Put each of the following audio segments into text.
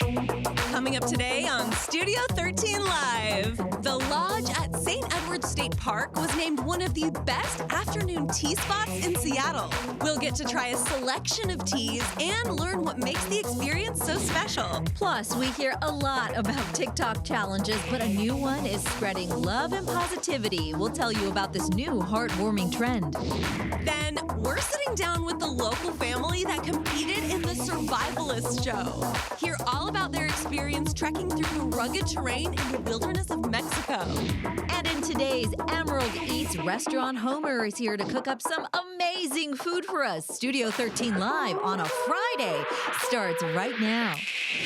Coming up today on Studio 13 Live, the Lodge at St. Edward's State Park was named one of the best afternoon tea spots in Seattle. We'll get to try a selection of teas and learn what makes the experience so special. Plus, we hear a lot about TikTok challenges, but a new one is spreading love and positivity. We'll tell you about this new heartwarming trend. Then, we're sitting down with the local family that competed in the Survivalist Show. Hear all about their experience trekking through the rugged terrain in the wilderness of Mexico. And in today's Emerald Eats restaurant, Homer is here to cook up some amazing food for us. Studio 13 Live on a Friday starts right now.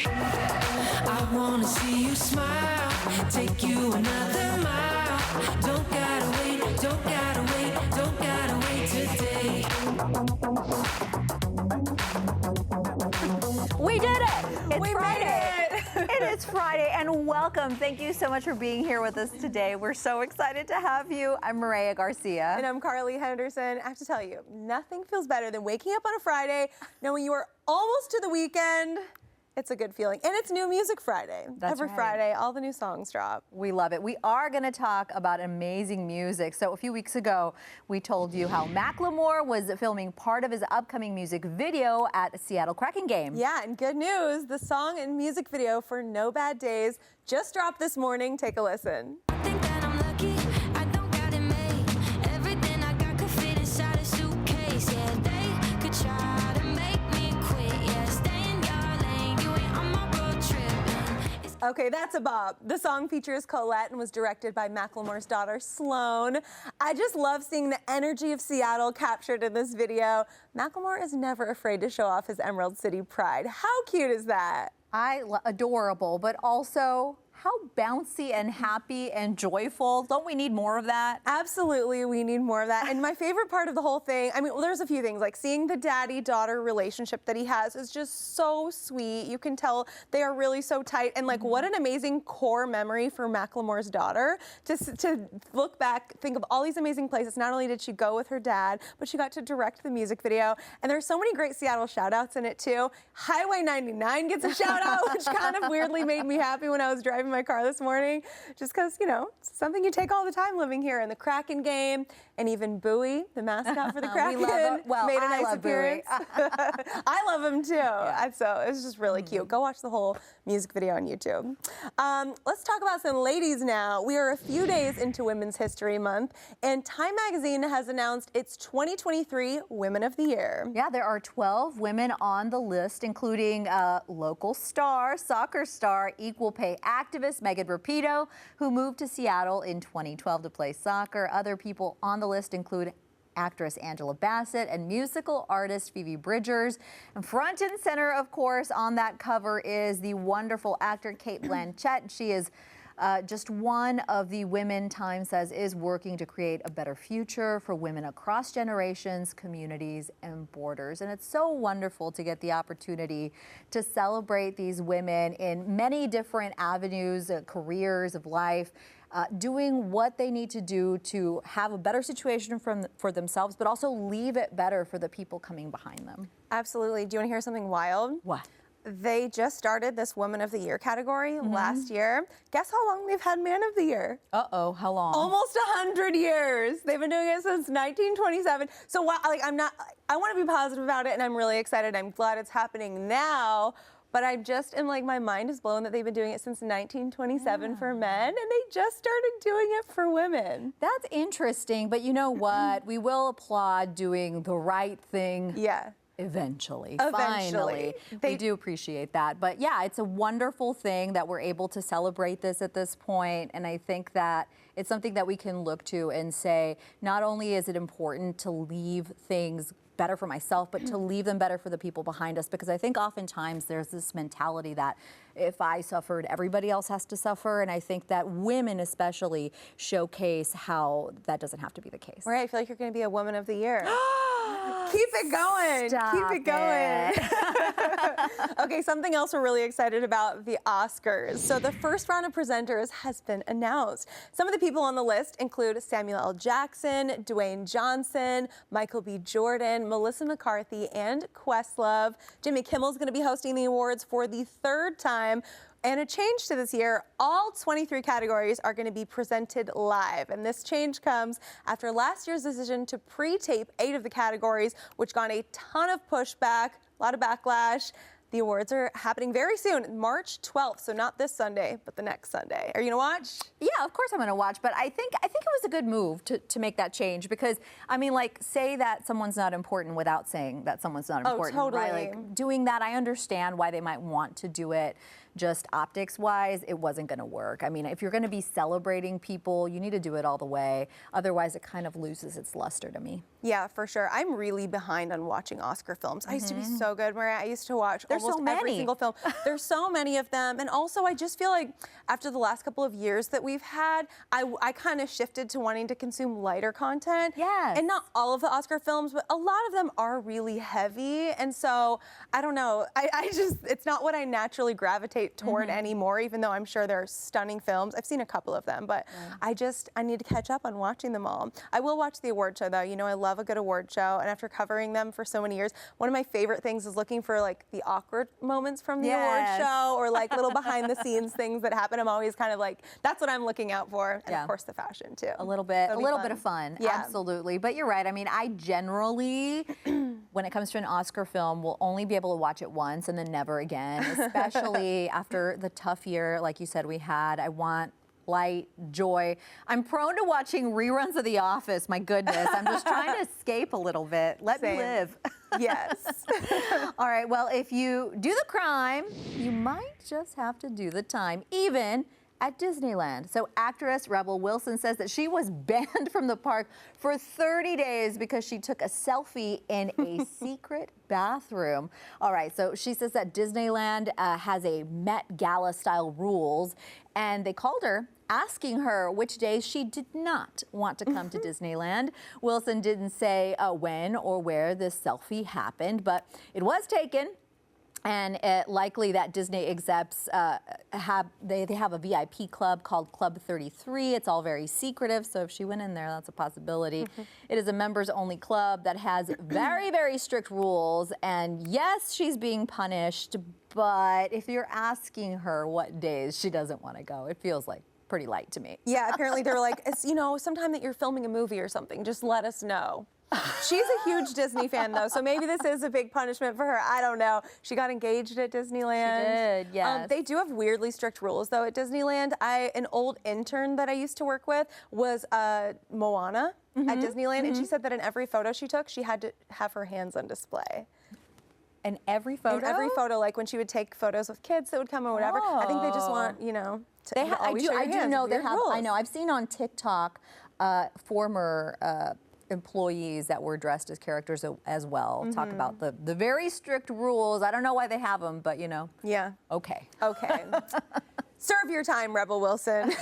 I wanna see you smile, take you another mile. Don't gotta wait, don't gotta wait, don't gotta wait today. We did it! It's We Friday. made it! It is Friday, and welcome. Thank you so much for being here with us today. We're so excited to have you. I'm Mireya Garcia. And I'm Henderson. I have to tell you, nothing feels better than waking up on a Friday, knowing you are almost to the weekend. It's a good feeling. And it's New Music Friday. That's Every right. Friday, all the new songs drop. We love it. We are going to talk about amazing music. So a few weeks ago, we told you how Macklemore was filming part of his upcoming music video at Seattle Kraken game. Yeah, and good news, the song and music video for No Bad Days just dropped this morning. Take a listen. Think that I'm lucky, I don't got it made. Everything I got could fit inside a suitcase. Yeah, they could try to make me quit. Yeah, stay in your lane, you ain't on my road trip. Okay, that's a bop. The song features Colette and was directed by Macklemore's daughter, Sloane. I just love seeing the energy of Seattle captured in this video. Macklemore is never afraid to show off his Emerald City pride. How cute is that? Adorable, but also how bouncy and happy and joyful. Don't we need more of that? Absolutely, we need more of that. And my favorite part of the whole thing, I mean, well, there's a few things, like seeing the daddy-daughter relationship that he has is just so sweet. You can tell they are really so tight. And like, what an amazing core memory for Macklemore's daughter to look back, think of all these amazing places. Not only did she go with her dad, but she got to direct the music video. And there's so many great Seattle shout-outs in it too. Highway 99 gets a shout-out, which kind of weirdly made me happy when I was driving my car this morning, just because, you know, it's something you take all the time living here. And the Kraken game, and even Bowie, the mascot for the Kraken, made a nice appearance. I love him too. So it was just really cute. Go watch the whole music video on YouTube. Let's talk about some ladies now. We are a few days into Women's History Month, and Time Magazine has announced its 2023 Women of the Year. Yeah, there are 12 women on the list, including local star, soccer star, equal pay activist Megan Rapinoe, who moved to Seattle in 2012 to play soccer. Other people on the list include actress Angela Bassett and musical artist Phoebe Bridgers. And front and center, of course, on that cover is the wonderful actor Cate Blanchett. She is just one of the women Time says is working to create a better future for women across generations, communities, and borders. And it's so wonderful to get the opportunity to celebrate these women in many different avenues, careers of life, doing what they need to do to have a better situation for themselves, but also leave it better for the people coming behind them. Absolutely. Do you want to hear something wild? What? They just started this Woman of the Year category last year. Guess how long they've had Man of the Year? Uh-oh, how long? Almost 100 years. They've been doing it since 1927. So while, I want to be positive about it, and I'm really excited. I'm glad it's happening now. But I just am like, my mind is blown that they've been doing it since 1927 for men, and they just started doing it for women. That's interesting, but you know what? We will applaud doing the right thing. Yeah. Eventually. Finally. We do appreciate that. But yeah, it's a wonderful thing that we're able to celebrate this at this point. And I think that it's something that we can look to and say, not only is it important to leave things better for myself, but to leave them better for the people behind us. Because I think oftentimes there's this mentality that if I suffered, everybody else has to suffer. And I think that women especially showcase how that doesn't have to be the case. Right, I feel like you're going to be a Woman of the Year. Keep it going. Stop Keep it going. Okay, something else we're really excited about, the Oscars. So the first round of presenters has been announced. Some of the people on the list include Samuel L. Jackson, Dwayne Johnson, Michael B. Jordan, Melissa McCarthy, and Questlove. Jimmy Kimmel's going to be hosting the awards for the third time. And a change to this year, all 23 categories are going to be presented live. And this change comes after last year's decision to pre-tape 8 of the categories, which got a ton of pushback, a lot of backlash. The awards are happening very soon, March 12th, so not this Sunday, but the next Sunday. Are you gonna watch? Yeah, of course I'm gonna watch, but I think it was a good move to make that change because, I mean, like, say that someone's not important without saying that someone's not important. Oh, totally. Right? Like, doing that, I understand why they might want to do it. Just optics-wise, it wasn't gonna work. I mean, if you're gonna be celebrating people, you need to do it all the way. Otherwise, it kind of loses its luster to me. Yeah, for sure. I'm really behind on watching Oscar films. I used to be so good, Mireya. I used to watch almost every single film. There's so many of them. And also, I just feel like after the last couple of years that we've had, I kind of shifted to wanting to consume lighter content. Yes. And not all of the Oscar films, but a lot of them are really heavy. And so, I don't know. It's not what I naturally gravitate toward anymore, even though I'm sure they're stunning films. I've seen a couple of them, but I need to catch up on watching them all. I will watch the award show, though. You know, I love a good award show, and after covering them for so many years, one of my favorite things is looking for like the awkward moments from the award show, or like little behind the scenes things that happen. I'm always kind of like, that's what I'm looking out for, and of course the fashion too. A little bit of fun, absolutely. But you're right. I mean, I generally, when it comes to an Oscar film, will only be able to watch it once and then never again, especially after the tough year, like you said, we had. I want light, joy. I'm prone to watching reruns of The Office, my goodness. I'm just trying to escape a little bit. Let me live. Yes. All right, well, if you do the crime, you might just have to do the time, even at Disneyland. So actress Rebel Wilson says that she was banned from the park for 30 days because she took a selfie in a secret bathroom. All right, so she says that Disneyland has a Met Gala style rules, and they called her asking her which days she did not want to come to Disneyland. Wilson didn't say when or where this selfie happened, but it was taken. And likely that Disney execs have a VIP club called Club 33. It's all very secretive, so if she went in there, that's a possibility. It is a members-only club that has very, very strict rules. And yes, she's being punished, but if you're asking her what days she doesn't want to go, it feels like pretty light to me. Yeah, apparently they were like, you know, sometime that you're filming a movie or something, just let us know. She's a huge Disney fan, though, so maybe this is a big punishment for her. I don't know. She got engaged at Disneyland. She did, yes. They do have weirdly strict rules, though, at Disneyland. An old intern that I used to work with was Moana at Disneyland, and she said that in every photo she took, she had to have her hands on display. In every photo? In every photo, like when she would take photos with kids that would come or whatever. I think they just want, you know, to always show your hands. I do know they have. Rules. I know. I've seen on TikTok former employees that were dressed as characters as well talk about the very strict rules. I don't know why they have them, but you know. Yeah. Okay. Okay. Serve your time, Rebel Wilson.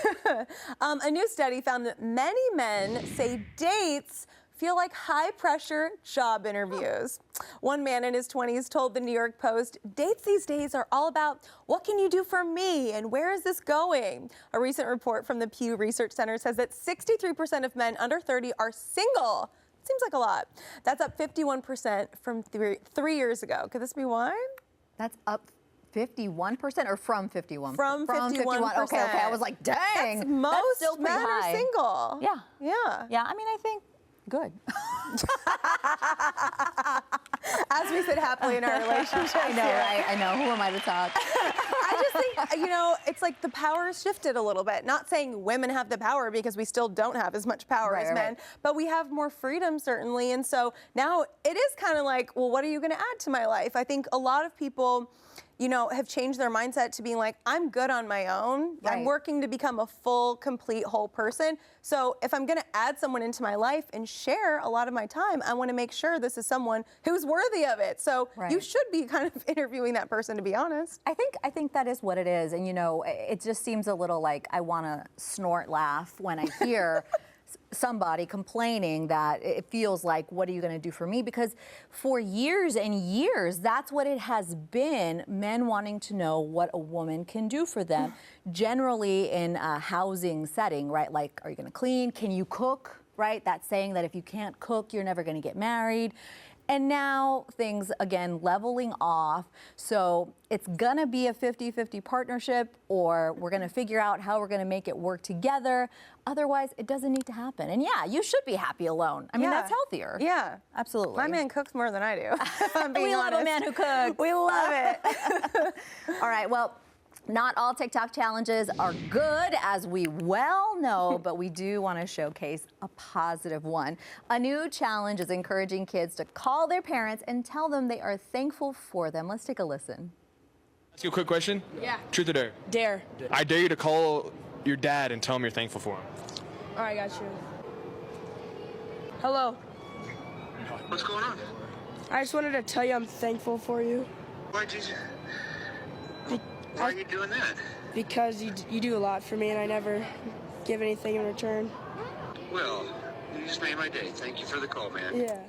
A new study found that many men say dates feel like high-pressure job interviews. One man in his 20s told the New York Post, dates these days are all about what can you do for me and where is this going? A recent report from the Pew Research Center says that 63% of men under 30 are single. Seems like a lot. That's up 51% from 3 years ago. Could this be why? That's up 51% or from 51%? From 51%. Okay. I was like, dang. That's most still pretty men high. are single. Yeah. Yeah. Yeah, I mean, I think good. As we sit happily in our relationship. I know, right? I know. Who am I to talk? I just think, you know, it's like the power has shifted a little bit. Not saying women have the power because we still don't have as much power as men, but we have more freedom, certainly. And so now it is kind of like, well, what are you going to add to my life? I think a lot of people, you know, have changed their mindset to being like, I'm good on my own. I'm working to become a full, complete, whole person. So if I'm going to add someone into my life and share a lot of my time, I want to make sure this is someone who's worthy of it. So you should be kind of interviewing that person, to be honest. I think that is what it is. And, you know, it just seems a little like I want to snort laugh when I hear somebody complaining that it feels like, what are you going to do for me? Because for years and years, that's what it has been, men wanting to know what a woman can do for them, generally in a housing setting, right? Like, are you going to clean? Can you cook, right? That saying that if you can't cook, you're never going to get married. And now things, again, leveling off. So it's gonna be a 50-50 partnership, or we're gonna figure out how we're gonna make it work together. Otherwise, it doesn't need to happen. And yeah, you should be happy alone. I mean, that's healthier. Yeah. Absolutely. My man cooks more than I do, if I'm being We love honest. a man who cooks. We love it. All right, well, not all TikTok challenges are good, as we well know, but we do want to showcase a positive one. A new challenge is encouraging kids to call their parents and tell them they are thankful for them. Let's take a listen. Ask you a quick question? Yeah. Truth or dare? Dare. I dare you to call your dad and tell him you're thankful for him. All right, got you. Hello. What's going on? I just wanted to tell you I'm thankful for you Why are you doing that? because you do a lot for me and I never give anything in return. Well, you just made my day. Thank you for the call, man. Yeah.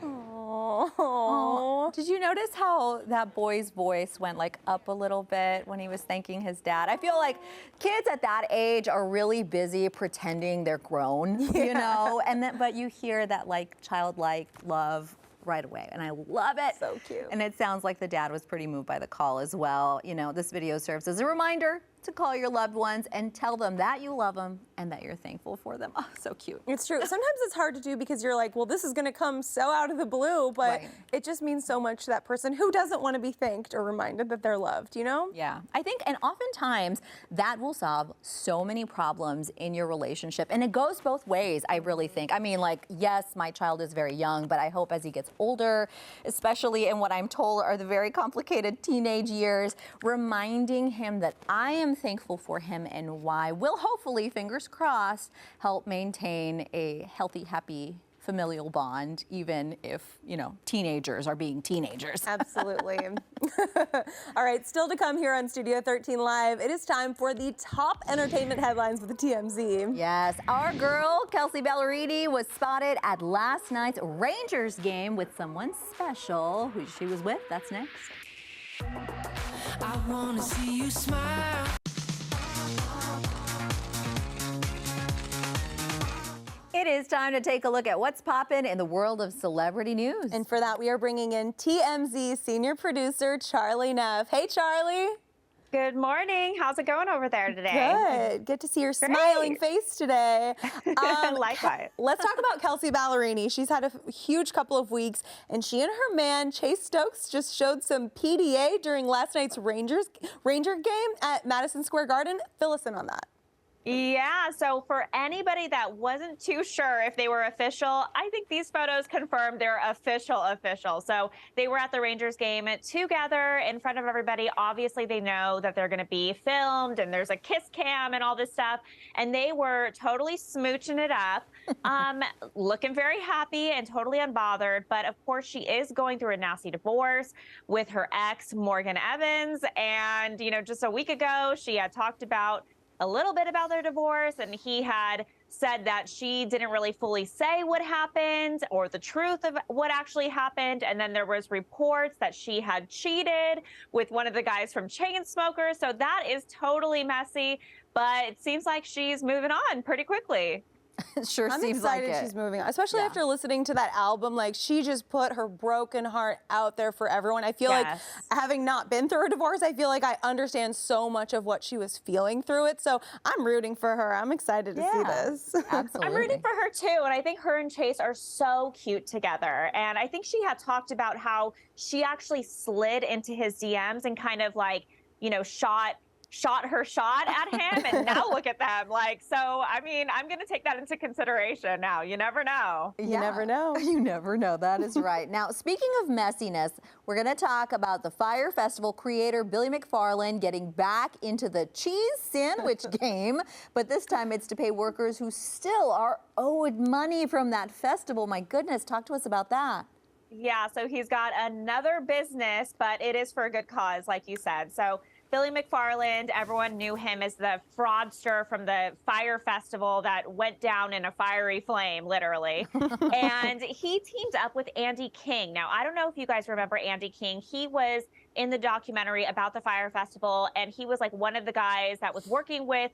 Did you notice how that boy's voice went like up a little bit when he was thanking his dad? I feel like kids at that age are really busy pretending they're grown, you know, and then, but you hear that like childlike love right away, and I love it. So cute. And it sounds like the dad was pretty moved by the call as well. You know, this video serves as a reminder to call your loved ones and tell them that you love them and that you're thankful for them. Oh, so cute. It's true. Sometimes it's hard to do because you're like, well, this is going to come so out of the blue, but Right. it just means so much to that person who doesn't want to be thanked or reminded that they're loved, you know? Yeah, I think, and oftentimes that will solve so many problems in your relationship. And it goes both ways, I really think. I mean, like, yes, my child is very young, but I hope as he gets older, especially in what I'm told are the very complicated teenage years, reminding him that I am thankful for him and why will hopefully, fingers crossed, help maintain a healthy, happy familial bond, even if, you know, teenagers are being teenagers. Absolutely. All right, still to come here on Studio 13 Live, it is time for the top entertainment headlines with the TMZ. Yes, our girl, Kelsey Ballerini, was spotted at last night's Rangers game with someone special. Who she was with, that's next. I wanna see you smile. It is time to take a look at what's poppin' in the world of celebrity news. And for that, we are bringing in TMZ senior producer Charlie Neff. Hey, Charlie. Good morning. How's it going over there today? Good to see your smiling face today. Likewise. Let's talk about Kelsey Ballerini. She's had a huge couple of weeks, and she and her man, Chase Stokes, just showed some PDA during last night's Ranger game at Madison Square Garden. Fill us in on that. Yeah, so for anybody that wasn't too sure if they were official, I think these photos confirm they're official. So they were at the Rangers game together in front of everybody. Obviously, they know that they're going to be filmed and there's a kiss cam and all this stuff. And they were totally smooching it up, looking very happy and totally unbothered. But of course, she is going through a nasty divorce with her ex, Morgan Evans. And, you know, just a week ago, she had talked about a little bit about their divorce, and he had said that she didn't really fully say what happened or the truth of what actually happened. And then there was reports that she had cheated with one of the guys from Chainsmokers. So that is totally messy, but it seems like she's moving on pretty quickly. It sure I'm seems like excited it. she's moving on, especially after listening to that album. Like, she just put her broken heart out there for everyone. I feel like, having not been through a divorce, I feel like I understand so much of what she was feeling through it. So I'm rooting for her. I'm excited to see this. Absolutely. I'm rooting for her too, and I think her and Chase are so cute together. And I think she had talked about how she actually slid into his DMs and kind of like, you know, shot her shot at him, and now look at them. Like, so, I mean, I'm going to take that into consideration now. You never know. You never know. You never know. That is right. Now, speaking of messiness, we're going to talk about the Fire Festival creator Billy McFarland getting back into the cheese sandwich game, but this time it's to pay workers who still are owed money from that festival. My goodness, talk to us about that. Yeah, so he's got another business, but it is for a good cause, like you said. So Billy McFarland, everyone knew him as the fraudster from the Fire Festival that went down in a fiery flame, literally. And he teamed up with Andy King. Now, I don't know if you guys remember Andy King. He was in the documentary about the Fire Festival, and he was like one of the guys that was working with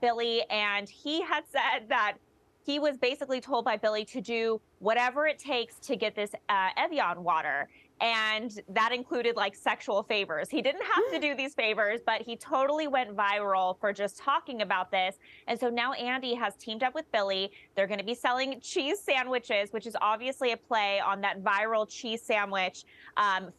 Billy, and he had said that he was basically told by Billy to do whatever it takes to get this Evian water. And that included like sexual favors. He didn't have to do these favors, but he totally went viral for just talking about this. And so now Andy has teamed up with Billy. They're going to be selling cheese sandwiches, which is obviously a play on that viral cheese sandwich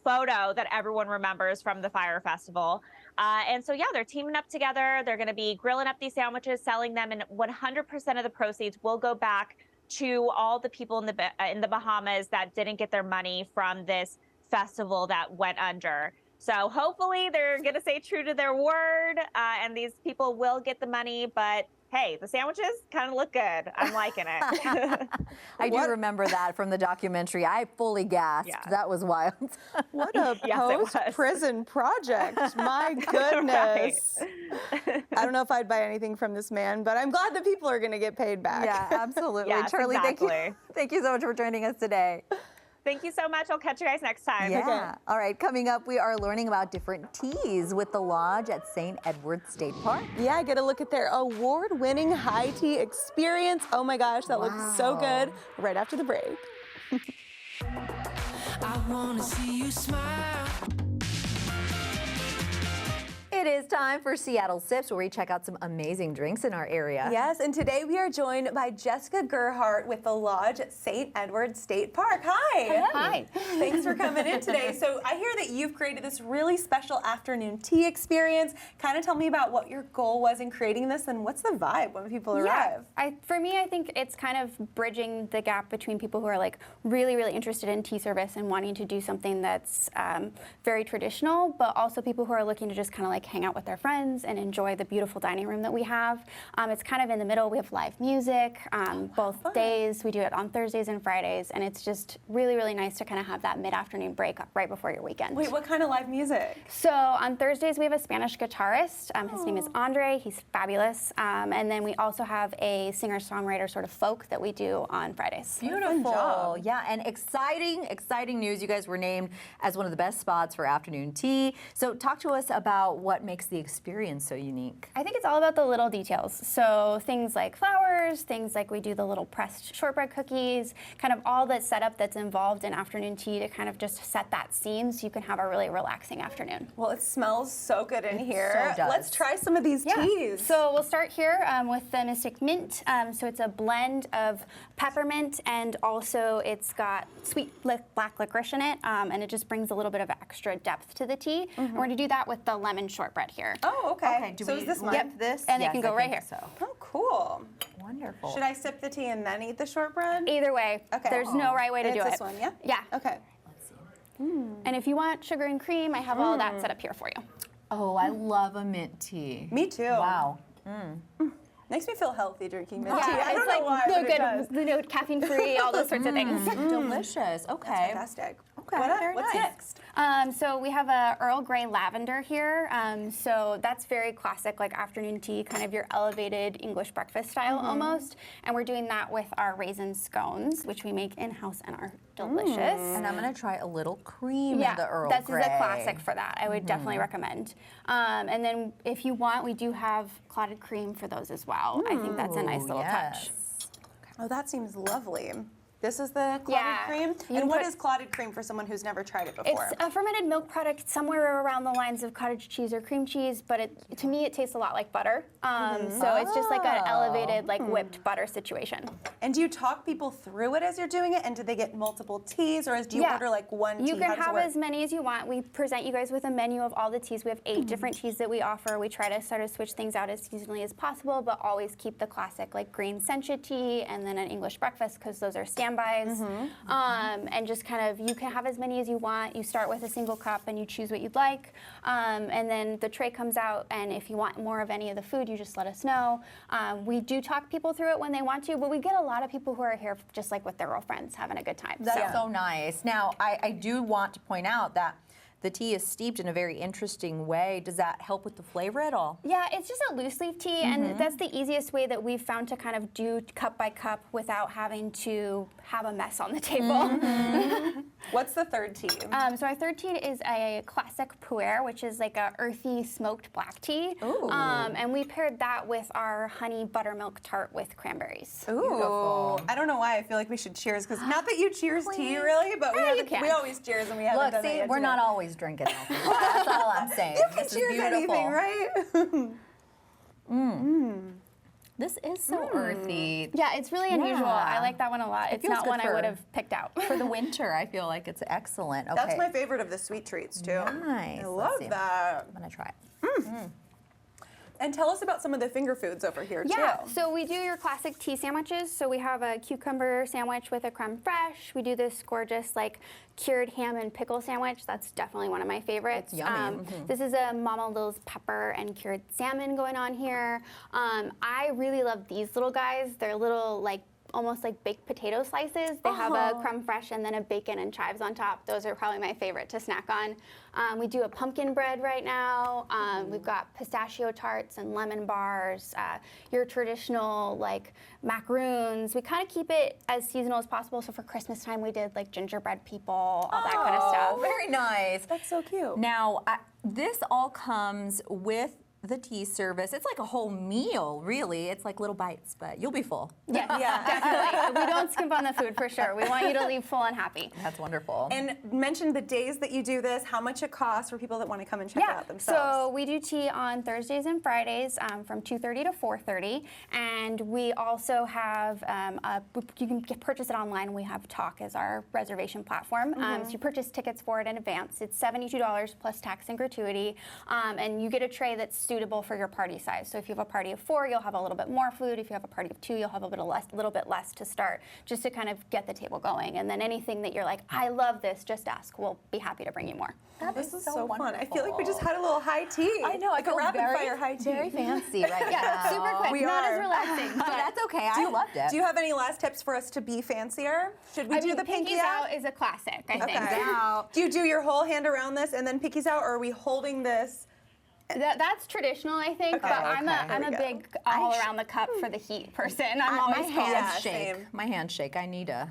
photo that everyone remembers from the Fire Festival. And so, yeah, they're teaming up together. They're going to be grilling up these sandwiches, selling them, and 100% of the proceeds will go back to all the people in the Bahamas that didn't get their money from this festival that went under. So hopefully they're going to stay true to their word, and these people will get the money. But hey, the sandwiches kind of look good. I'm liking it. I do remember that from the documentary. I fully gasped. Yeah. That was wild. What a post-prison project. My goodness. I don't know if I'd buy anything from this man, but I'm glad that people are going to get paid back. Yeah, absolutely. Yes, Charlie, exactly. Thank you so much for joining us today. Thank you so much. I'll catch you guys next time. Yeah. Okay. All right, coming up, we are learning about different teas with the Lodge at St. Edward State Park. Yeah, get a look at their award-winning high tea experience. Oh my gosh, that looks so good. Right after the break. I wanna see you smile. It is time for Seattle Sips, where we check out some amazing drinks in our area. Yes, and today we are joined by Jessica Gerhardt with the Lodge at St. Edward State Park. Hi. Hi. Thanks for coming in today. So I hear that you've created this really special afternoon tea experience. Kind of tell me about what your goal was in creating this and what's the vibe when people arrive? For me, I think it's kind of bridging the gap between people who are like really, really interested in tea service and wanting to do something that's very traditional, but also people who are looking to just kind of like hang out with their friends and enjoy the beautiful dining room that we have. It's kind of in the middle. We have live music both days. We do it on Thursdays and Fridays, and it's just really, really nice to kind of have that mid-afternoon break right before your weekend. Wait, what kind of live music? So on Thursdays, we have a Spanish guitarist. His name is Andre. He's fabulous. And then we also have a singer-songwriter sort of folk that we do on Fridays. Beautiful. Yeah, and exciting news. You guys were named as one of the best spots for afternoon tea. So talk to us about what makes the experience so unique. I think it's all about the little details. So things like flowers, things like we do the little pressed shortbread cookies, kind of all the setup that's involved in afternoon tea to kind of just set that scene so you can have a really relaxing afternoon. Well, it smells so good in here. So does. Let's try some of these teas. So we'll start here with the Mystic Mint. So it's a blend of peppermint, and also it's got sweet black licorice in it, and it just brings a little bit of extra depth to the tea. And we're going to do that with the lemon shortbread here. Oh, okay. Do so we is this mine? Yep, this? And yes, it can go I right think here. So. Oh, cool. Wonderful. Should I sip the tea and then eat the shortbread? Either way, Okay. there's no right way to It's do it. this one, yeah? Yeah. Okay. And if you want sugar and cream, I have all that set up here for you. Oh, I love a mint tea. Me too. Wow. Makes me feel healthy drinking mint tea. Yeah, I don't it's know like why, no but it does. good, caffeine free, all those sorts of things. Delicious. Okay. Fantastic. Okay, very What's nice. next? So we have a Earl Grey lavender here. So that's very classic, like afternoon tea, kind of your elevated English breakfast style almost. And we're doing that with our raisin scones, which we make in-house and are delicious. And I'm going to try a little cream in the Earl this Grey. is a classic for that. I would definitely recommend. And then if you want, we do have clotted cream for those as well. I think that's a nice little touch. Oh, that seems lovely. This is the clotted cream? You And what put- is clotted cream for someone who's never tried it before? It's a fermented milk product somewhere around the lines of cottage cheese or cream cheese, but to me it tastes a lot like butter. So it's just like an elevated, like whipped butter situation. And do you talk people through it as you're doing it? And do they get multiple teas, or do you order like one tea? You can How does it have work? as many as you want. We present you guys with a menu of all the teas. We have 8 different teas that we offer. We try to sort of switch things out as seasonally as possible, but always keep the classic like green sencha tea and then an English breakfast, because those are standbys. And just kind of, you can have as many as you want. You start with a single cup and you choose what you'd like. And then the tray comes out, and if you want more of any of the food, you just let us know. We do talk people through it when they want to, but we get a lot of people who are here just like with their girlfriends having a good time. That's so nice. Now, I do want to point out that the tea is steeped in a very interesting way. Does that help with the flavor at all? Yeah, it's just a loose leaf tea, and that's the easiest way that we've found to kind of do cup by cup without having to have a mess on the table. What's the third tea? So our third tea is a classic pu'er, which is like a earthy smoked black tea. And we paired that with our honey buttermilk tart with cranberries. Ooh, beautiful. I don't know why I feel like we should cheers, because not that you cheers tea really, but we always cheers and we haven't done it yet. We're not always drinking alcohol. That's all I'm saying. You can cheers anything, right? This is so earthy. Yeah, it's really unusual. I like that one a lot. It's not one I would have picked out. For the winter, I feel like it's excellent. Okay. That's my favorite of the sweet treats, too. Nice. I love that. I'm going to try it. And tell us about some of the finger foods over here, too. Yeah, so we do your classic tea sandwiches. So we have a cucumber sandwich with a creme fraiche. We do this gorgeous, like, cured ham and pickle sandwich. That's definitely one of my favorites. It's yummy. This is a Mama Lil's pepper and cured salmon going on here. I really love these little guys. They're little, like, almost like baked potato slices. They have a creme fraiche and then a bacon and chives on top. Those are probably my favorite to snack on. We do a pumpkin bread right now. We've got pistachio tarts and lemon bars, your traditional like macaroons. We kind of keep it as seasonal as possible. So for Christmas time, we did like gingerbread people, all that kind of stuff. Very nice. That's so cute. Now, this all comes with the tea service. It's like a whole meal, really. It's like little bites, but you'll be full. Yeah, definitely. We don't skimp on the food for sure. We want you to leave full and happy. That's wonderful. And mention the days that you do this, how much it costs for people that want to come and check it out themselves. So we do tea on Thursdays and Fridays from 2:30 to 4:30, and we also have you can purchase it online. We have Talk as our reservation platform. So you purchase tickets for it in advance. It's $72 plus tax and gratuity, and you get a tray that's suitable for your party size. So if you have a party of 4, you'll have a little bit more food. If you have a party of 2, you'll have a little bit less to start, just to kind of get the table going. And then anything that you're like, I love this, just ask. We'll be happy to bring you more. This is so fun. I feel like we just had a little high tea. I know. Like I a feel rapid fire high tea. Very fancy right Yeah, now. super quick. We Not are. as relaxing, but That's okay. I loved it. Do you have any last tips for us to be fancier? Should we do the pinkies out? is a classic, I think. Okay. Do you do your whole hand around this and then pinkies out, or are we holding this? That's traditional, I think, but I'm a big all around the cup for the heat person. I'm always my hands cold. shake. My hands shake. I need a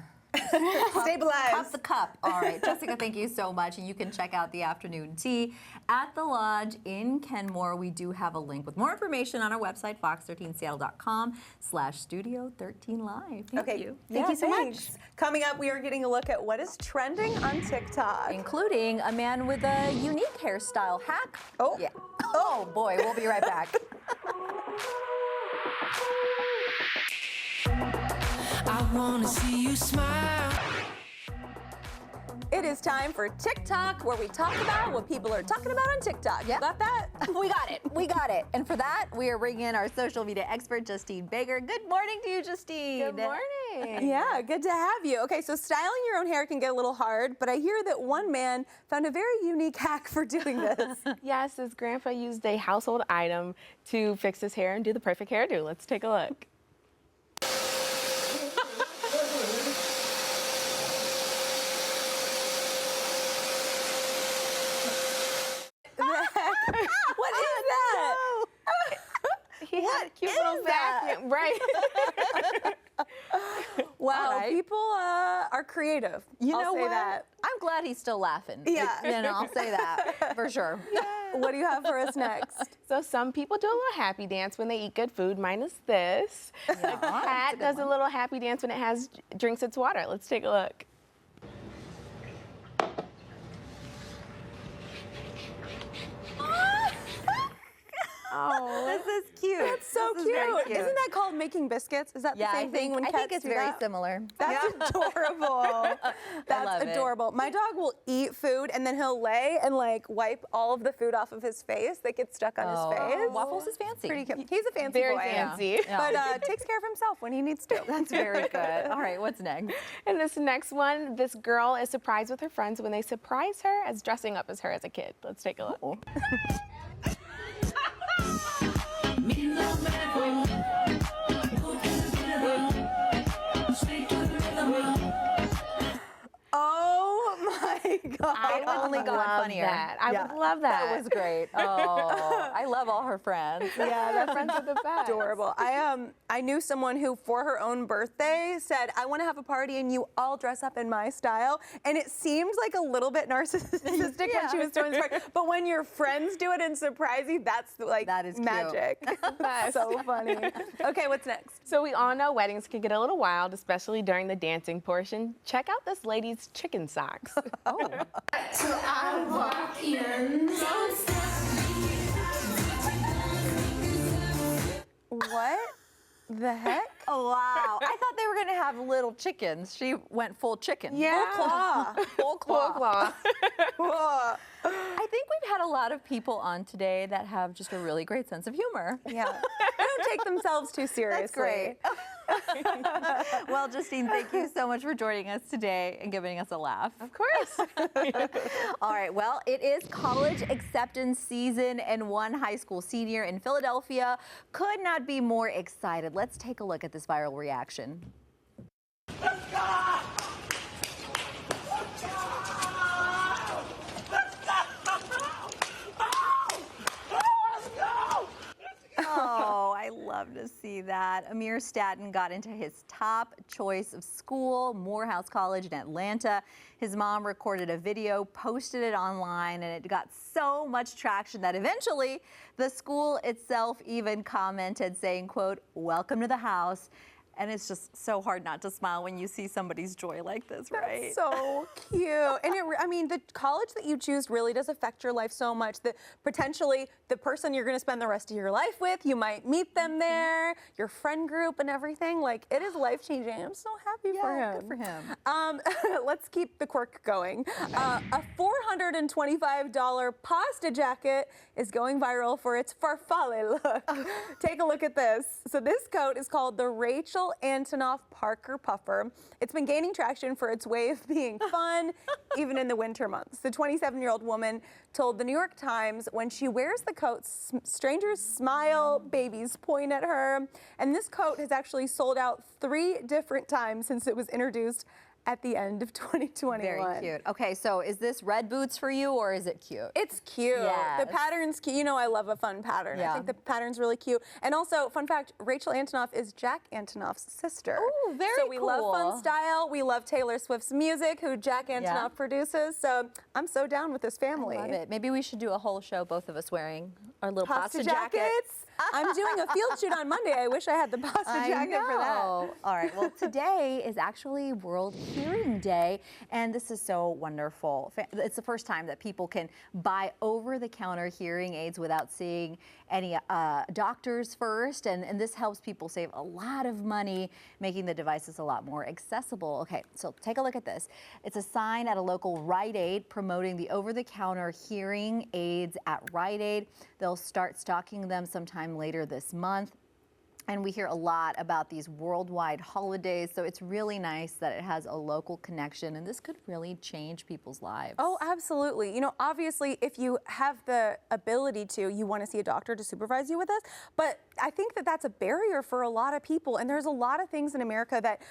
Stabilize. Cup the cup. All right, Jessica, thank you so much. And you can check out the afternoon tea at the Lodge in Kenmore. We do have a link with more information on our website, fox13seattle.com/studio13live. Thank you. Thank you so much. Coming up, we are getting a look at what is trending on TikTok. Including a man with a unique hairstyle hack. Oh. Yeah. Oh, boy. We'll be right back. I wanna see you smile. It is time for TikTok, where we talk about what people are talking about on TikTok. Yep. Got that? We got it. We got it. And for that, we are bringing in our social media expert, Justine Baker. Good morning to you, Justine. Good morning. Yeah, good to have you. Okay, so styling your own hair can get a little hard, but I hear that one man found a very unique hack for doing this. Yes, his grandpa used a household item to fix his hair and do the perfect hairdo. Let's take a look. What is that? He had a cute little vacuum, right? Wow, people are creative. You I'll know say what? that. I'm glad he's still laughing. Yeah. You know, I'll say that for sure. What do you have for us next? So some people do a little happy dance when they eat good food, minus this. A cat does a little happy dance when it drinks its water. Let's take a look. Oh, this is cute. That's so cute. Isn't that called making biscuits? Is that the same thing when I cats think it's do very that? similar. That's adorable. That's love it. adorable. My dog will eat food and then he'll lay and like wipe all of the food off of his face that gets stuck on his face. Waffles is fancy. Pretty cute. He's a fancy Very boy. fancy. But takes care of himself when he needs to. That's very good. All right, what's next? And this next one, this girl is surprised with her friends when they surprise her as dressing up as her as a kid. Let's take a look. Oh my God. I would only got love funnier. that. I Yeah, would love that. That was great. Oh, I love all her friends. Yeah, their friends are the best. Adorable. I knew someone who, for her own birthday, said, "I want to have a party and you all dress up in my style." And it seemed like a little bit narcissistic when she was doing this party. But when your friends do it and surprise you, that's like That is cute. magic. That's so funny. Okay, what's next? So we all know weddings can get a little wild, especially during the dancing portion. Check out this lady's chicken socks. Oh. So I walk in. What the heck? Oh, wow. I thought they were going to have little chickens. She went full chicken. Yeah. Full claw. Full claw. Full claw. Whoa. I think we've had a lot of people on today that have just a really great sense of humor. Yeah. They don't take themselves too seriously. That's great. Well, Justine, thank you so much for joining us today and giving us a laugh. Of course. All right, well, it is college acceptance season, and one high school senior in Philadelphia could not be more excited. Let's take a look at this viral reaction. Oh, I love to see that. Amir Staten got into his top choice of school, Morehouse College in Atlanta. His mom recorded a video, posted it online, and it got so much traction that eventually the school itself even commented saying, quote, "Welcome to the house." And it's just so hard not to smile when you see somebody's joy like this, right? That's so cute. And I mean, the college that you choose really does affect your life so much that potentially the person you're going to spend the rest of your life with, you might meet them there, your friend group and everything. Like, it is life-changing. I'm so happy for him. Good for him. Let's keep the quirk going. A $425 pasta jacket is going viral for its farfalle look. Take a look at this. So this coat is called the Rachel Antonoff Parker Puffer. It's been gaining traction for its way of being fun, even in the winter months. The 27-year-old woman told the New York Times, when she wears the coat, strangers smile, babies point at her. And this coat has actually sold out 3 different times since it was introduced at the end of 2021. Very cute. Okay, so is this red boots for you, or is it cute? It's cute. Yes. The pattern's cute. You know I love a fun pattern. Yeah. I think the pattern's really cute. And also, fun fact, Rachel Antonoff is Jack Antonoff's sister. Ooh, very So we love fun cool. style. We love Taylor Swift's music, who Jack Antonoff Yeah. produces. So I'm so down with this family. I love it. Maybe we should do a whole show, both of us wearing our little Pasta pasta jackets. jackets. I'm doing a field shoot on Monday. I wish I had the pasta jacket for that. All right. Well, today is actually World Hearing Day, and this is so wonderful. It's the first time that people can buy over-the-counter hearing aids without seeing any doctors first, and this helps people save a lot of money, making the devices a lot more accessible. Okay, so take a look at this. It's a sign at a local Rite Aid promoting the over-the-counter hearing aids at Rite Aid. They'll start stocking them sometime later this month. And we hear a lot about these worldwide holidays, so it's really nice that it has a local connection, and this could really change people's lives. Oh, absolutely. You know, obviously, if you have the ability to, you want to see a doctor to supervise you with this. But I think that that's a barrier for a lot of people. And there's a lot of things in America that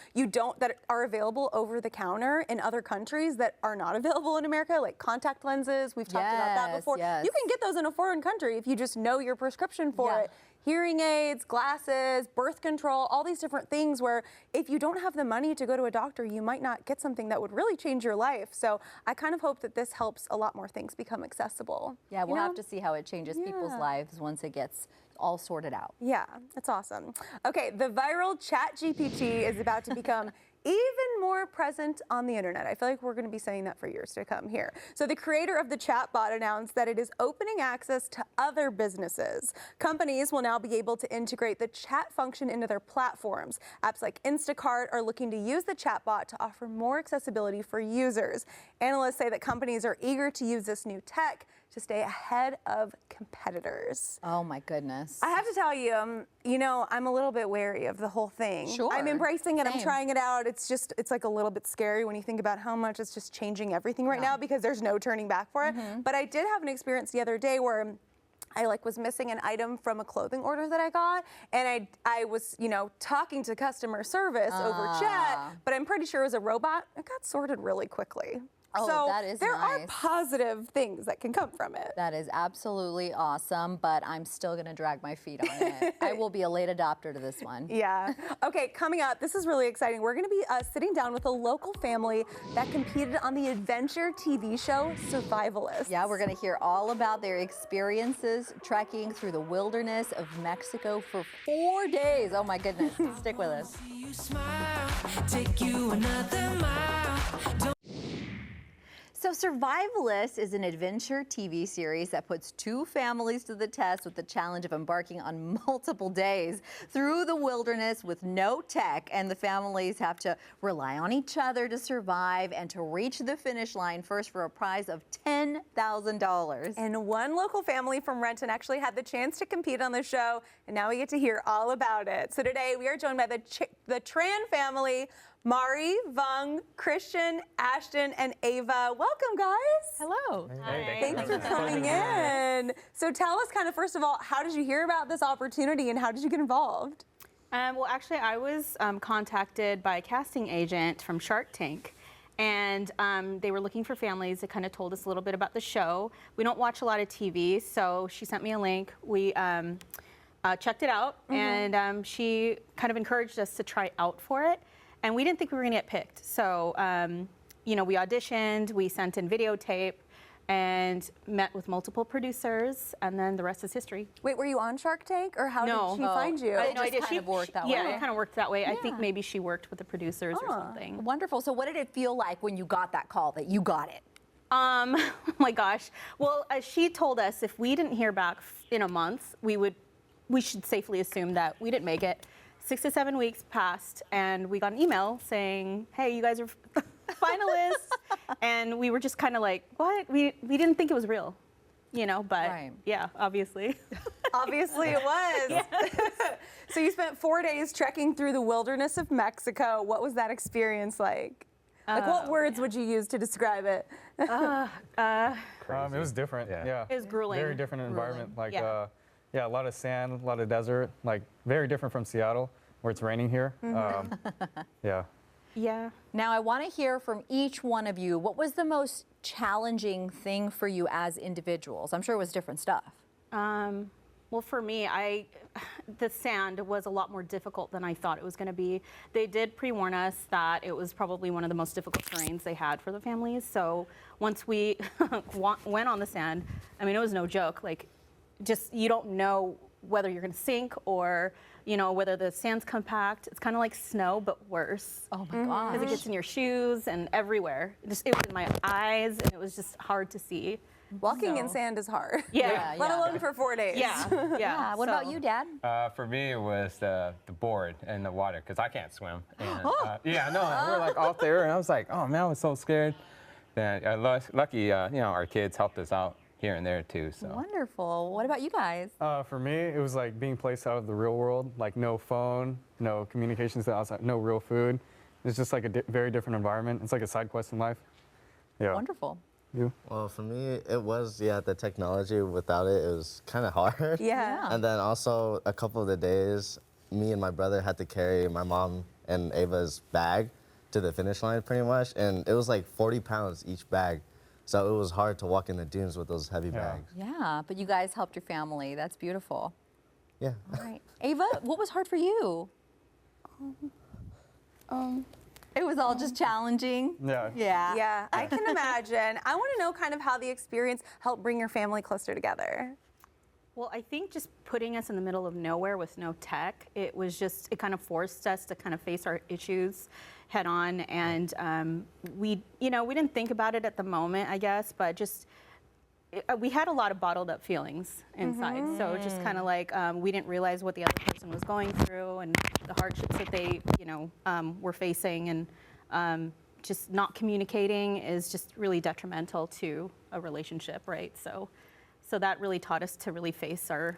that are available over the counter in other countries that are not available in America, like contact lenses. We've talked about that before. Yes. You can get those in a foreign country if you just know your prescription for it. Hearing aids, glasses, birth control, all these different things where if you don't have the money to go to a doctor, you might not get something that would really change your life. So I kind of hope that this helps a lot more things become accessible. Yeah, we'll have to see how it changes people's lives once it gets all sorted out. Yeah, that's awesome. Okay, the viral ChatGPT is about to become even more present on the internet. I feel like we're going to be saying that for years to come here. So the creator of the chatbot announced that it is opening access to other businesses. Companies will now be able to integrate the chat function into their platforms. Apps like Instacart are looking to use the chatbot to offer more accessibility for users. Analysts say that companies are eager to use this new tech to stay ahead of competitors. Oh my goodness. I have to tell you, you know, I'm a little bit wary of the whole thing. Sure. I'm embracing it. I'm Same. trying it out. It's like a little bit scary when you think about how much it's just changing everything right now because there's no turning back for it. But I did have an experience the other day where I was missing an item from a clothing order that I got, and I was, you know, talking to customer service over chat, but I'm pretty sure it was a robot. It got sorted really quickly. Oh, So that is there are nice. positive things that can come from it. That is absolutely awesome, but I'm still going to drag my feet on it. I will be a late adopter to this one. Yeah. Okay, coming up, this is really exciting. We're going to be sitting down with a local family that competed on the adventure TV show Survivalists. Yeah, we're going to hear all about their experiences trekking through the wilderness of Mexico for 4 days. Oh my goodness. Stick with us. You smile, take you another mile. So Survivalists is an adventure TV series that puts two families to the test with the challenge of embarking on multiple days through the wilderness with no tech, and the families have to rely on each other to survive and to reach the finish line first for a prize of $10,000. And one local family from Renton actually had the chance to compete on the show, and now we get to hear all about it. So today we are joined by the Tran family, Mari, Vung, Christian, Ashton, and Ava. Welcome, guys. Hello. Thanks for coming in. So tell us kind of, first of all, how did you hear about this opportunity and how did you get involved? Well, actually, I was contacted by a casting agent from Shark Tank, and they were looking for families. They kind of told us a little bit about the show. We don't watch a lot of TV, so she sent me a link. We checked it out, and she kind of encouraged us to try out for it. And we didn't think we were going to get picked. So, you know, we auditioned, we sent in videotape, and met with multiple producers, and then the rest is history. Wait, were you on Shark Tank, or how did she find you? It just kind of worked that way. Yeah, it kind of worked that way. I think maybe she worked with the producers or something. Wonderful. So what did it feel like when you got that call that you got it? Oh my gosh. Well, she told us if we didn't hear back in a month, we should safely assume that we didn't make it. 6 to 7 weeks passed, and we got an email saying, hey, you guys are finalists. And we were just kind of like, what? We didn't think it was real, you know, but yeah, obviously. Obviously it was. So you spent 4 days trekking through the wilderness of Mexico. What was that experience like? Like, what words would you use to describe it? It was different, yeah. It was grueling. Very different environment. Like, yeah. a lot of sand, a lot of desert, like very different from Seattle, where it's raining here. Yeah. Yeah. Now I want to hear from each one of you. What was the most challenging thing for you as individuals? I'm sure it was different stuff. Well, for me, the sand was a lot more difficult than I thought it was going to be. They did pre-warn us that it was probably one of the most difficult terrains they had for the families. So once we went on the sand, I mean, it was no joke. Like, just you don't know whether you're going to sink or, you know, whether the sand's compact. It's kind of like snow, but worse. Oh my gosh. Because it gets in your shoes and everywhere. It was in my eyes, and it was just hard to see. Walking in sand is hard. Yeah. Let alone for 4 days. Yeah. What about you, Dad? For me, it was the board and the water, because I can't swim. And, yeah, no, we were like off there, and I was like, oh man, I was so scared. Then lucky, you know, our kids helped us out here and there too. So. Wonderful. What about you guys? For me, it was like being placed out of the real world, like no phone, no communications outside, no real food. It's just like a very different environment. It's like a side quest in life. Yeah. Wonderful. You? Well, for me, it was, the technology. Without it, it was kind of hard. Yeah. And then also, a couple of the days, me and my brother had to carry my mom and Ava's bag to the finish line, pretty much. And it was like 40 pounds each bag. So it was hard to walk in the dunes with those heavy bags. Yeah, but you guys helped your family. That's beautiful. Yeah. All right. Ava, what was hard for you? It was all just challenging. Yeah. Yeah, I can imagine. I want to know kind of how the experience helped bring your family closer together. Well, I think just putting us in the middle of nowhere with no tech, it kind of forced us to kind of face our issues head on. And we didn't think about it at the moment, I guess, but just, we had a lot of bottled up feelings inside. So just kind of like, we didn't realize what the other person was going through and the hardships that they, were facing. And just not communicating is just really detrimental to a relationship, right? So that really taught us to really face our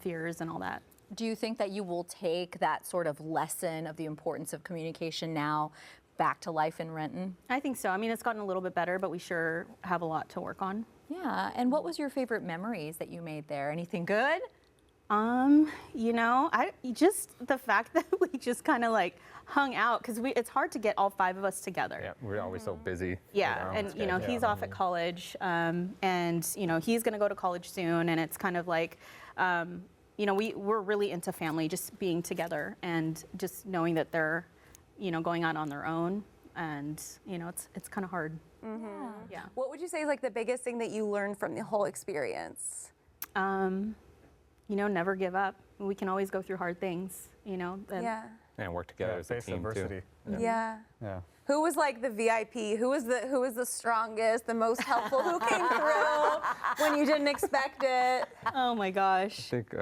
fears and all that. Do you think that you will take that sort of lesson of the importance of communication now back to life in Renton? I think so. I mean, it's gotten a little bit better, but we sure have a lot to work on. Yeah, and what was your favorite memories that you made there? Anything good? You know, just the fact that we just kind of like hung out because it's hard to get all 5 of us together. Yeah, we're always so busy. Yeah, and you know, he's off at college, and you know, he's gonna go to college soon, and it's kind of like, you know, we're really into family, just being together and just knowing that they're, you know, going out on their own, and you know, it's kind of hard. Yeah. What would you say is like the biggest thing that you learned from the whole experience? You know, never give up. We can always go through hard things, you know. And work together as a face team adversity. too. Yeah. Yeah. Who was like the VIP? Who was the strongest, the most helpful? Who came through when you didn't expect it? Oh my gosh. I think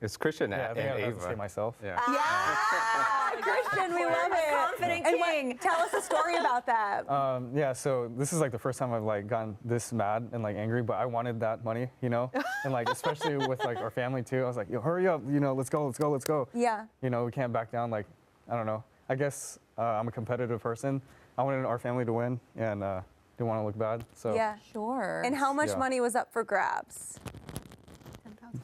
it's Christian Yeah, I and think I have Ava. to say myself. Yeah. Yeah, Christian, we love it. Confident And king. tell us a story about that. Yeah, so this is like the first time I've like gotten this mad and like angry, but I wanted that money, you know, and like especially with like our family too. I was like, yo, hurry up, you know, let's go. Yeah. You know, we can't back down. Like, I don't know. I guess I'm a competitive person. I wanted our family to win and didn't want to look bad. So Yeah. Sure. And how much Yeah. money was up for grabs?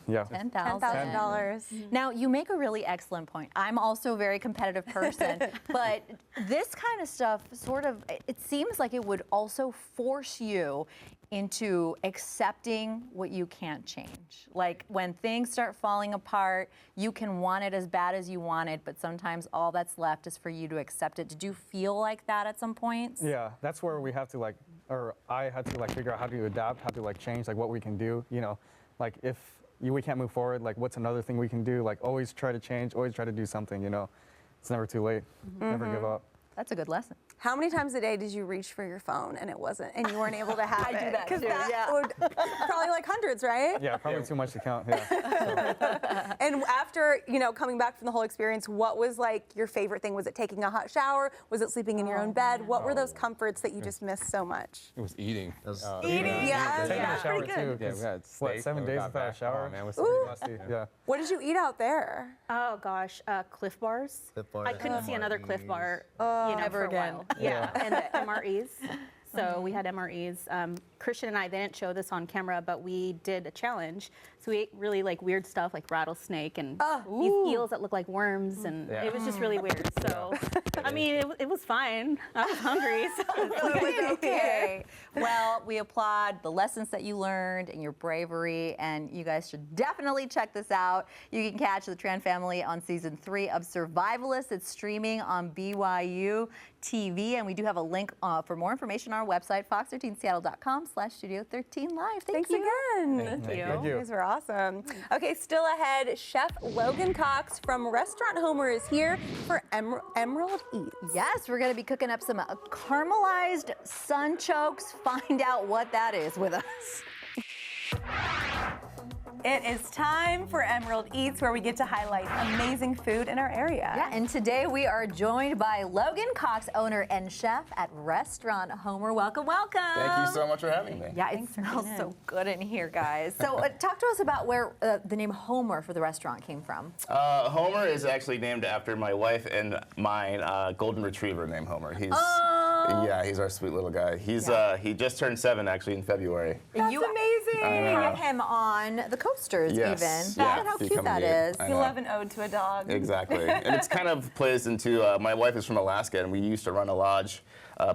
yeah. $10,000. Now, you make a really excellent point. I'm also a very competitive person, but this kind of stuff sort of, it seems like it would also force you into accepting what you can't change. Like when things start falling apart, you can want it as bad as you want it, but sometimes all that's left is for you to accept it. Did you feel like that at some points? Yeah, that's where we have to like, or I had to like figure out how to adapt, how to like change, like what we can do, you know, like if we can't move forward, like what's another thing we can do? Like always try to change, always try to do something, you know. It's never too late, never give up. That's a good lesson. How many times a day did you reach for your phone and you weren't able to have it? I do that Because too, that would probably like hundreds, right? Yeah, probably too much to count, yeah. And after, you know, coming back from the whole experience, what was like your favorite thing? Was it taking a hot shower? Was it sleeping in your own bed? What were those comforts that you just missed so much? It was eating. Eating, yeah. Taking a shower pretty too. good. Yeah, we had What, steak 7 when we days got without a back. shower? Oh, man, it was Ooh. Musty, yeah. What did you eat out there? Oh gosh, Cliff Bars. Cliff Bars. I couldn't see another Cliff Bar, you know, Ever for a again. while. Yeah, and the MREs. So we had MREs. Christian and I, they didn't show this on camera, but we did a challenge. So we ate really like weird stuff like rattlesnake and these eels that look like worms, and it was just really weird. So, I mean, it was fine. I was hungry, so It was okay. Well, we applaud the lessons that you learned and your bravery, and you guys should definitely check this out. You can catch the Tran family on season 3 of Survivalists. It's streaming on BYU TV, and we do have a link for more information on our website, fox13seattle.com/studio13live. Thanks again. Thank you. You guys were awesome. Okay, still ahead, Chef Logan Cox from Restaurant Homer is here for Emerald Eats. Yes, we're going to be cooking up some caramelized sunchokes. Find out what that is with us. It is time for Emerald Eats, where we get to highlight amazing food in our area. Yeah, and today we are joined by Logan Cox, owner and chef at Restaurant Homer. Welcome, welcome. Thank you so much for having me. Yeah, it smells so good in here, guys. So talk to us about where the name Homer for the restaurant came from. Homer is actually named after my wife and mine golden retriever named Homer. Yeah, he's our sweet little guy. He's he just turned 7 actually in February. That's amazing. You have him on the coasters Yes, even. yeah, Look at how cute becoming that eight. is. I You know. love an ode to a dog. Exactly. And it's kind of plays into, my wife is from Alaska, and we used to run a lodge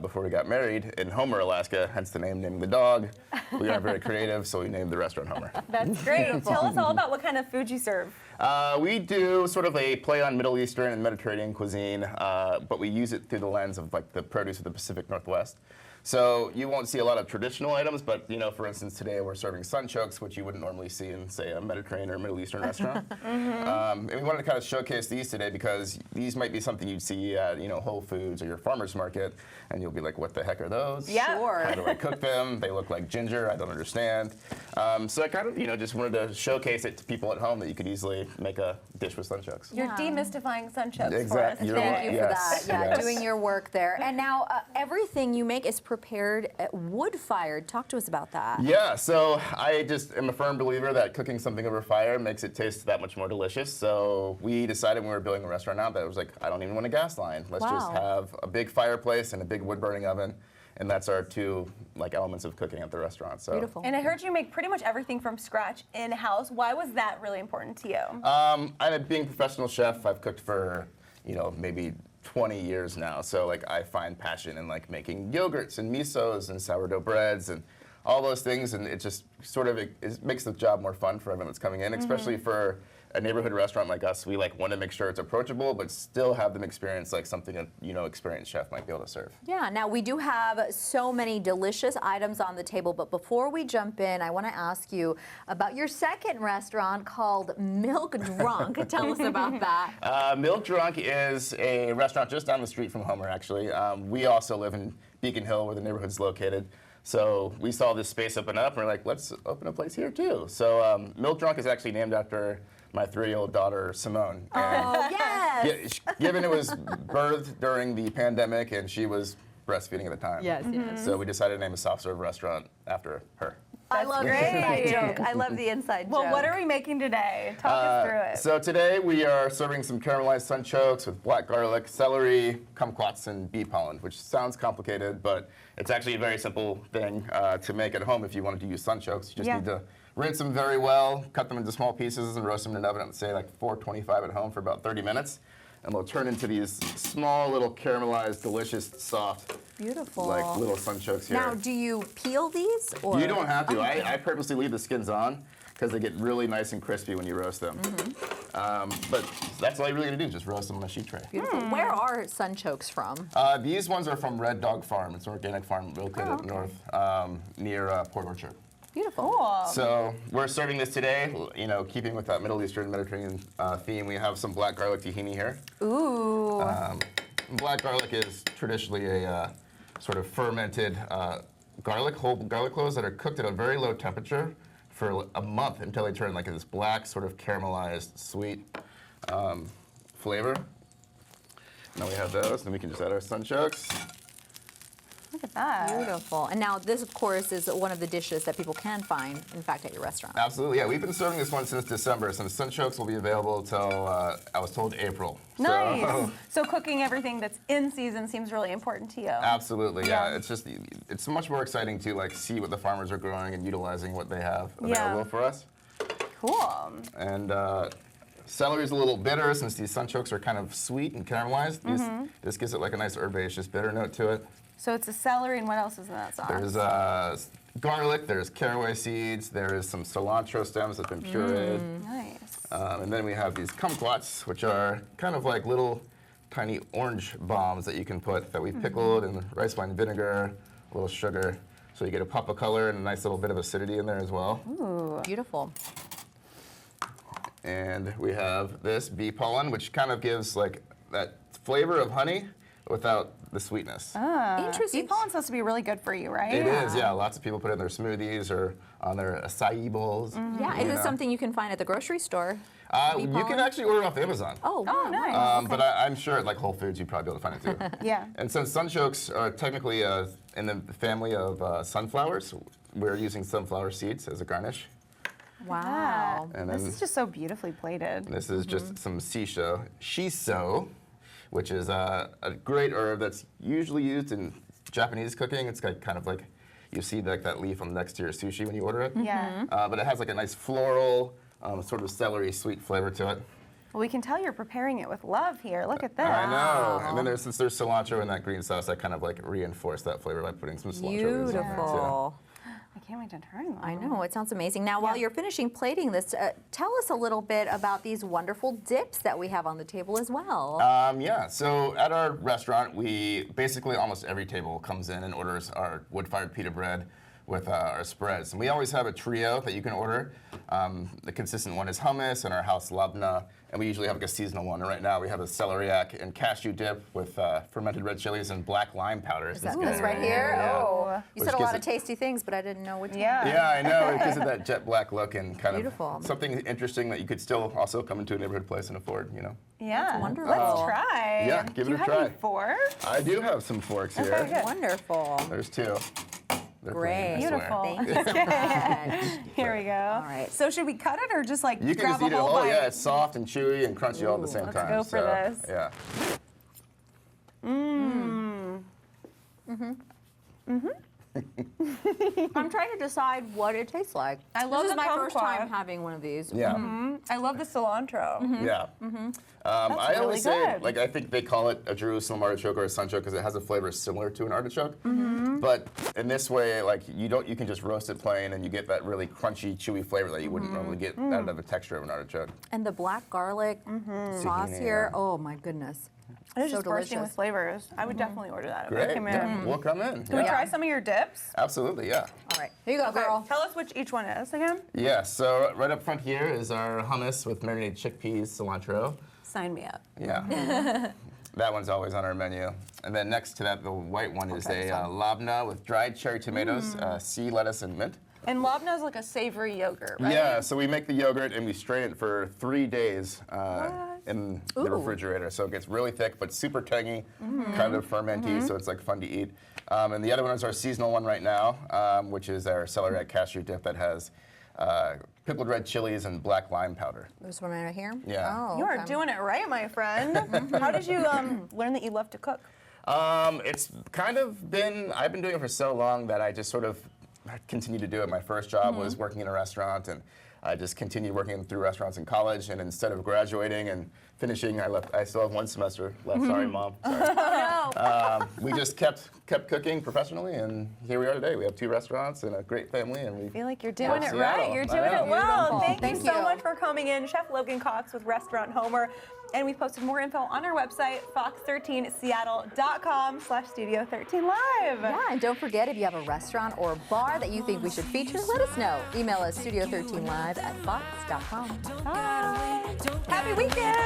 before we got married in Homer, Alaska, hence the name, naming the dog. We got very creative, so we named the restaurant Homer. That's great. Tell us all about what kind of food you serve. We do sort of a play on Middle Eastern and Mediterranean cuisine, but we use it through the lens of like the produce of the Pacific Northwest. So you won't see a lot of traditional items, but you know, for instance, today we're serving sunchokes, which you wouldn't normally see in, say, a Mediterranean or Middle Eastern restaurant. And we wanted to kind of showcase these today because these might be something you'd see at, you know, Whole Foods or your farmer's market, and you'll be like, what the heck are those? Yeah. Sure. How do I cook them? They look like ginger. I don't understand. So I kind of, you know, just wanted to showcase it to people at home that you could easily make a dish with sunchokes. You're demystifying sunchokes Exactly. for us. Thank you for that. Yeah, yes. doing your work there. And now everything you make is prepared wood-fired. Talk to us about that. Yeah, so I just am a firm believer that cooking something over fire makes it taste that much more delicious. So we decided when we were building a restaurant out that it was like, I don't even want a gas line. Let's just have a big fireplace and a big wood-burning oven. and that's our two like elements of cooking at the restaurant. So. Beautiful. And I heard you make pretty much everything from scratch in-house. Why was that really important to you? Being a professional chef, I've cooked for, maybe 20 years now. So like I find passion in like making yogurts and misos and sourdough breads and all those things, and it just sort of it makes the job more fun for everyone that's coming in, especially for a neighborhood restaurant like us. We like want to make sure it's approachable, but still have them experience like something a experienced chef might be able to serve. Yeah, now we do have so many delicious items on the table, but before we jump in, I want to ask you about your second restaurant called Milk Drunk. Tell us about that. Milk Drunk is a restaurant just down the street from Homer, actually. We also live in Beacon Hill, where the neighborhood's located. So we saw this space open up, and we're like, let's open a place here too. So Milk Drunk is actually named after my 3-year-old daughter, Simone. Oh, yes! Given it was birthed during the pandemic, and she was breastfeeding at the time. Yes, yes. So we decided to name a soft serve restaurant after her. I love the inside joke. I love the inside joke. Well, what are we making today? Talk us through it. So today we are serving some caramelized sunchokes with black garlic, celery, kumquats, and bee pollen, which sounds complicated, but it's actually a very simple thing to make at home if you wanted to use sunchokes. You just need to rinse them very well, cut them into small pieces, and roast them in an oven at, say, like 425 at home for about 30 minutes. And they'll turn into these small, little caramelized, delicious, soft, beautiful, like little sunchokes here. Now, do you peel these? Or? You don't have to. I purposely leave the skins on because they get really nice and crispy when you roast them. But that's all you really got to do, just roast them on a sheet tray. Beautiful. Where are sunchokes from? These ones are from Red Dog Farm. It's an organic farm located up north near Port Orchard. Beautiful. Cool. So we're serving this today, keeping with that Middle Eastern Mediterranean theme. We have some black garlic tahini here. Ooh. Black garlic is traditionally a sort of fermented whole garlic cloves that are cooked at a very low temperature for a month until they turn like this black sort of caramelized sweet flavor. Now we have those, and we can just add our sunchokes. Look at that. Beautiful. And now this, of course, is one of the dishes that people can find, in fact, at your restaurant. Absolutely, yeah. We've been serving this one since December, so the sunchokes will be available till, I was told, April. Nice. So cooking everything that's in season seems really important to you. Absolutely, yeah. It's much more exciting to like see what the farmers are growing and utilizing what they have available for us. Cool. And celery's a little bitter since these sunchokes are kind of sweet and caramelized. This gives it like a nice herbaceous bitter note to it. So it's a celery, and what else is in that sauce? There's garlic, there's caraway seeds, there is some cilantro stems that have been pureed. Nice. And then we have these kumquats, which are kind of like little tiny orange bombs that you can put that we pickled in rice wine vinegar, a little sugar. So you get a pop of color and a nice little bit of acidity in there as well. Ooh, beautiful. And we have this bee pollen, which kind of gives like that flavor of honey without the sweetness. Interesting. Bee pollen's supposed to be really good for you, right? It is, yeah. Lots of people put it in their smoothies or on their acai bowls. Yeah, is it something you can find at the grocery store? You can actually order off Amazon. Oh, nice. But I'm sure at like Whole Foods you'd probably be able to find it too. Yeah. And since sunchokes are technically in the family of sunflowers, we're using sunflower seeds as a garnish. Wow. And This then is just so beautifully plated. this is just some shiso, which is a great herb that's usually used in Japanese cooking. It's kind of like you see like that leaf on next to your sushi when you order it. Yeah. But it has like a nice floral, sort of celery sweet flavor to it. Well, we can tell you're preparing it with love here. Look at this. I know. And then since there's cilantro in that green sauce, I kind of like reinforce that flavor by putting some cilantro leaves in there, Beautiful. I can't wait to try them. I know, it sounds amazing. Now, while you're finishing plating this, tell us a little bit about these wonderful dips that we have on the table as well. Yeah, so at our restaurant, we basically almost every table comes in and orders our wood-fired pita bread with our spreads. And we always have a trio that you can order. The consistent one is hummus and our house labna, and we usually have like a seasonal one. And right now we have a celeriac and cashew dip with fermented red chilies and black lime powder. Is that this right here? Yeah. Oh, you Which said a lot of gives tasty things, but I didn't know which one. Yeah, I know. It gives it that jet black look and kind Beautiful. of something interesting that you could still also come into a neighborhood place and afford, you know. Yeah. That's wonderful. Let's try. Yeah, give Do it a you try. have any forks? I do have some forks here. Okay, good. Wonderful. There's two. They're Great. clean, I swear. Beautiful. Thank you so much. Here we go. All right. So should we cut it or just like You can grab just eat a it whole whole. bite? Yeah, it's soft and chewy and crunchy all at the same let's time. go for this. Yeah. I'm trying to decide what it tastes like. I love this the is my first kumquat. time having one of these. Yeah. I love the cilantro. Yeah. I always say, like, I think they call it a Jerusalem artichoke or a sunchoke because it has a flavor similar to an artichoke. But in this way, like, you can just roast it plain and you get that really crunchy, chewy flavor that you wouldn't normally get out of the texture of an artichoke. And the black garlic sauce here, oh my goodness. It is So just bursting delicious. with flavors. I would definitely order that if Great. I came in. Yeah, we'll come in. Can we try some of your dips? Absolutely, yeah. All right, here you go, girl. Tell us which each one is again. Yeah, so right up front here is our hummus with marinated chickpeas, cilantro. Sign me up. Yeah. That one's always on our menu. And then next to that, the white one is a labna with dried cherry tomatoes, sea lettuce, and mint. And labna is like a savory yogurt, right? Yeah, so we make the yogurt and we strain it for 3 days in the refrigerator. So it gets really thick, but super tangy, kind of fermenty, so it's like fun to eat. And the other one is our seasonal one right now, which is our celeriac cashew dip that has pickled red chilies and black lime powder. This one right here? Yeah. Oh, You are doing it right, my friend. How did you learn that you love to cook? It's kind of been, I've been doing it for so long that I just sort of continue to do it. My first job was working in a restaurant, and I just continued working through restaurants in college. And instead of graduating and finishing, I still have 1 semester left. Sorry, Mom. Sorry. We just kept cooking professionally, and here we are today. We have 2 restaurants and a great family, and we I feel like you're doing it Seattle. right. You're doing it well. Beautiful. Thank you so much for coming in, Chef Logan Cox with Restaurant Homer. And we've posted more info on our website, fox13seattle.com/studio13live. Yeah, and don't forget, if you have a restaurant or a bar that you think we should feature, let us know. Email us studio13live@fox.com. Bye. Happy weekend.